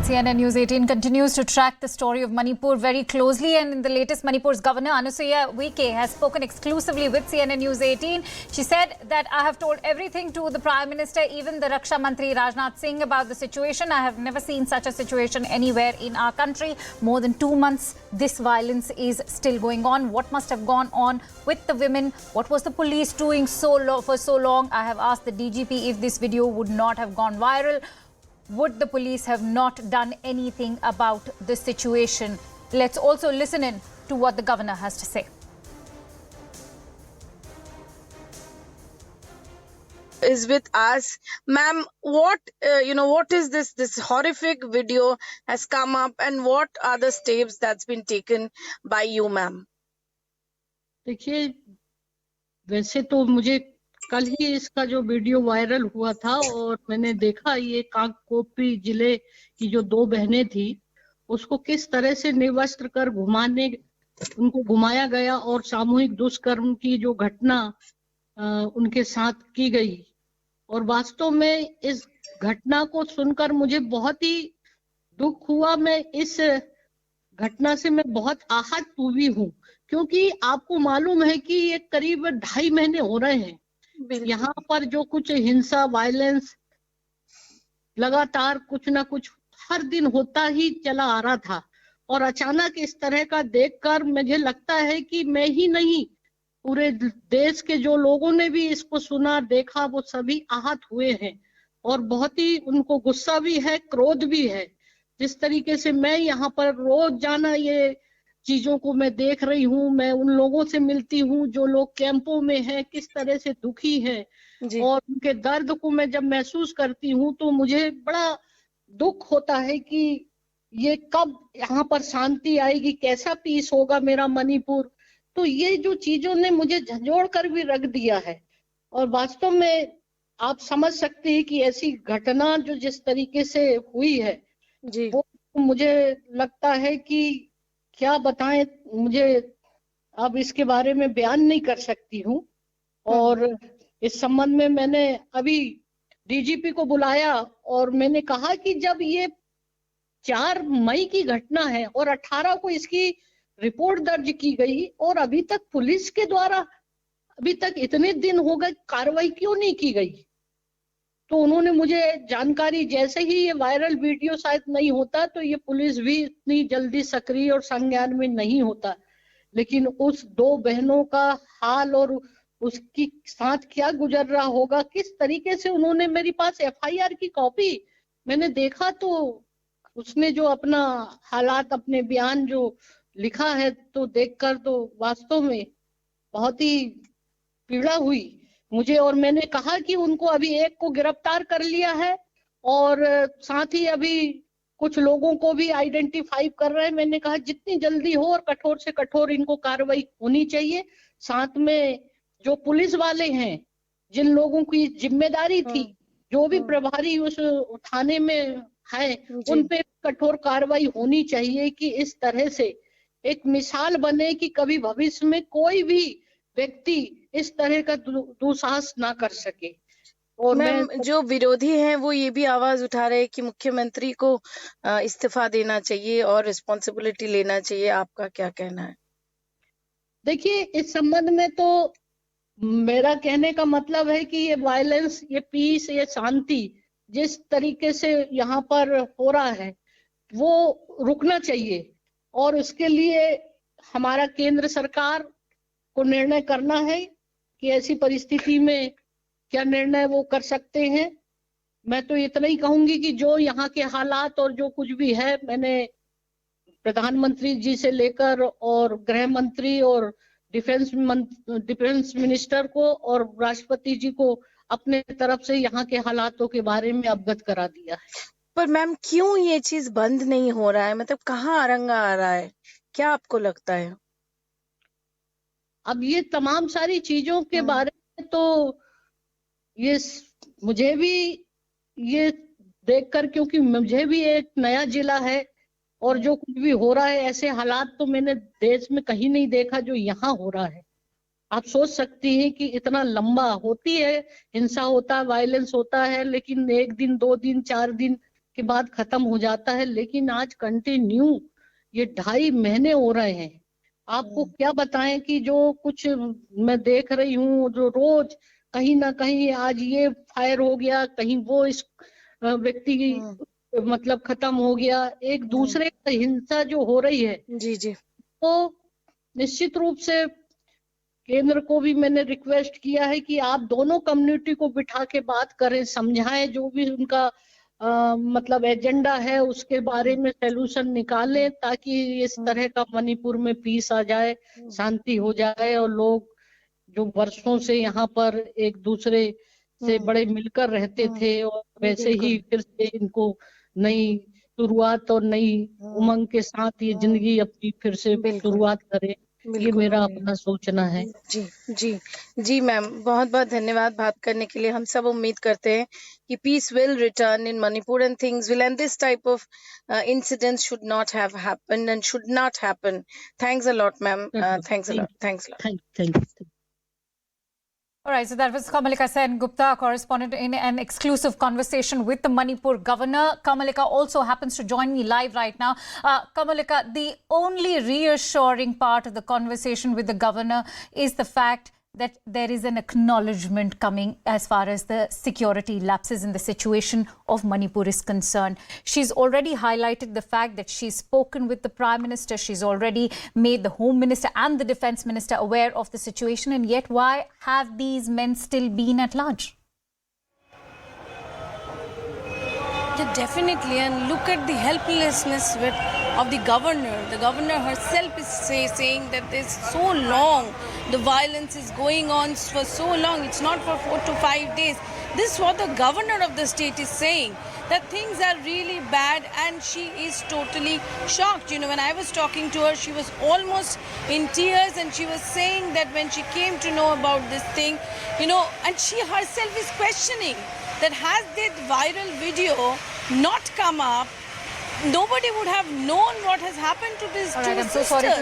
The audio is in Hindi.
Right, CNN News 18 continues to track the story of Manipur very closely, and in the latest, Manipur's governor Anusuya Uike has spoken exclusively with CNN News 18. She said that I have told everything to the Prime Minister, even the Raksha Mantri Rajnath Singh, about the situation. I have never seen such a situation anywhere in our country. More than 2 months, this violence is still going on. What must have gone on with the women? What was the police doing for so long? I have asked the DGP if this video would not have gone viral. Would the police have not done anything about the situation? Let's also listen in to what the governor has to say. Is with us, ma'am. What what is this horrific video has come up, and what are the steps that's been taken by you, ma'am? देखिए, वैसे तो मुझे कल ही इसका जो वीडियो वायरल हुआ था और मैंने देखा ये कांगकोपी जिले की जो 2 बहनें थी उसको किस तरह से निर्वस्त्र कर उनको घुमाया गया और सामूहिक दुष्कर्म की जो घटना उनके साथ की गई। और वास्तव में इस घटना को सुनकर मुझे बहुत ही दुख हुआ। मैं इस घटना से मैं बहुत आहत हुई हूँ, क्योंकि आपको मालूम है कि ये करीब 2.5 महीने हो रहे हैं यहाँ पर जो कुछ हिंसा वायलेंस लगातार कुछ ना कुछ हर दिन होता ही चला आ रहा था, और अचानक इस तरह का देखकर मुझे लगता है कि मैं ही नहीं पूरे देश के जो लोगों ने भी इसको सुना देखा वो सभी आहत हुए हैं और बहुत ही उनको गुस्सा भी है, क्रोध भी है। जिस तरीके से मैं यहाँ पर रोज जाना ये चीजों को मैं देख रही हूँ, मैं उन लोगों से मिलती हूँ जो लोग कैंपों में हैं, किस तरह से दुखी हैं और उनके दर्द को मैं जब महसूस करती हूँ तो मुझे बड़ा दुख होता है कि ये कब यहाँ पर शांति आएगी, कैसा पीस होगा मेरा मणिपुर। तो ये जो चीजों ने मुझे झंझोड़ कर भी रख दिया है और वास्तव में आप समझ सकते हैं कि ऐसी घटना जो जिस तरीके से हुई है वो मुझे लगता है कि क्या बताएं, मुझे अब इसके बारे में बयान नहीं कर सकती हूँ। और इस संबंध में मैंने अभी डीजीपी को बुलाया और मैंने कहा कि जब ये 4 मई की घटना है और 18 को इसकी रिपोर्ट दर्ज की गई और अभी तक पुलिस के द्वारा अभी तक इतने दिन हो गए कार्रवाई क्यों नहीं की गई। तो उन्होंने मुझे जानकारी, जैसे ही ये वायरल वीडियो शायद नहीं होता तो ये पुलिस भी इतनी जल्दी सक्रिय और संज्ञान में नहीं होता, लेकिन उस 2 बहनों का हाल और उसकी साथ क्या गुजर रहा होगा, किस तरीके से उन्होंने, मेरे पास एफआईआर की कॉपी मैंने देखा तो उसने जो अपना हालात अपने बयान जो लिखा है तो देखकर तो वास्तव में बहुत ही पीड़ा हुई मुझे। और मैंने कहा कि उनको अभी एक को गिरफ्तार कर लिया है और साथ ही अभी कुछ लोगों को भी आइडेंटिफाई कर रहे हैं। मैंने कहा जितनी जल्दी हो और कठोर से कठोर इनको कार्रवाई होनी चाहिए। साथ में जो पुलिस वाले हैं, जिन लोगों की जिम्मेदारी थी, जो भी प्रभारी उस थाने में है, उन पे कठोर कार्रवाई होनी चाहिए कि इस तरह से एक मिसाल बने कि कभी भविष्य में कोई भी व्यक्ति इस तरह का दुस्साहस ना कर सके। और मैम, जो विरोधी हैं वो ये भी आवाज उठा रहे हैं कि मुख्यमंत्री को इस्तीफा देना चाहिए और रिस्पॉन्सिबिलिटी लेना चाहिए। आपका क्या कहना है? देखिए, इस संबंध में तो मेरा कहने का मतलब है कि ये वायलेंस, ये पीस, ये शांति जिस तरीके से यहाँ पर हो रहा है वो रुकना चाहिए और उसके लिए हमारा केंद्र सरकार को निर्णय करना है कि ऐसी परिस्थिति में क्या निर्णय वो कर सकते हैं। मैं तो इतना ही कहूंगी कि जो यहाँ के हालात और जो कुछ भी है, मैंने प्रधानमंत्री जी से लेकर और गृह मंत्री और डिफेंस मिनिस्टर को और राष्ट्रपति जी को अपने तरफ से यहाँ के हालातों के बारे में अवगत करा दिया है। पर मैम, क्यों ये चीज बंद नहीं हो रहा है? मतलब कहाँ अरंगा आ रहा है, क्या आपको लगता है? अब ये तमाम सारी चीजों के बारे में तो ये मुझे भी ये देखकर, क्योंकि मुझे भी एक नया जिला है और जो कुछ भी हो रहा है, ऐसे हालात तो मैंने देश में कहीं नहीं देखा जो यहाँ हो रहा है। आप सोच सकती हैं कि इतना लंबा होती है, हिंसा होता है, वायलेंस होता है, लेकिन 1 दिन 2 दिन 4 दिन के बाद खत्म हो जाता है, लेकिन आज कंटिन्यू ये 2.5 महीने हो रहे हैं। आपको क्या बताएं कि जो कुछ मैं देख रही हूँ, जो रोज कहीं ना कहीं आज ये फायर हो गया, कहीं वो इस व्यक्ति की मतलब खत्म हो गया, एक दूसरे का हिंसा जो हो रही है, जी जी, तो निश्चित रूप से केंद्र को भी मैंने रिक्वेस्ट किया है कि आप दोनों कम्युनिटी को बिठा के बात करें, समझाएं, जो भी उनका मतलब एजेंडा है उसके बारे में सलूशन निकालें, ताकि इस तरह का मणिपुर में पीस आ जाए, शांति हो जाए, और लोग जो वर्षों से यहाँ पर एक दूसरे से बड़े मिलकर रहते थे, और वैसे ही फिर से इनको नई शुरुआत और नई उमंग के साथ ये जिंदगी अपनी फिर से शुरुआत करे, ये मेरा अपना सोचना है। जी जी जी मैम, बहुत बहुत धन्यवाद बात करने के लिए। हम सब उम्मीद करते हैं कि peace will return in Manipur and things will end this type of incidents should not have happened and should not happen. Thanks a lot ma'am. Thanks a lot. Thank you. All right, so that was Kamalika Sen Gupta, correspondent in an exclusive conversation with the Manipur governor. Kamalika also happens to join me live right now. Kamalika, the only reassuring part of the conversation with the governor is the fact that there is an acknowledgement coming as far as the security lapses in the situation of Manipur is concerned. She's already highlighted the fact that she's spoken with the Prime Minister. She's already made the Home Minister and the Defence Minister aware of the situation. And yet, why have these men still been at large? Yeah, definitely. And look at the helplessness of the governor. The governor herself is saying that there's so long. The violence is going on for so long. It's not for 4 to 5 days. This is what the governor of the state is saying, that things are really bad, and she is totally shocked. You know, when I was talking to her, she was almost in tears, and she was saying that when she came to know about this thing, you know, and she herself is questioning that has that viral video not come up, nobody would have known what has happened to this All right, two I'm so sisters. sorry to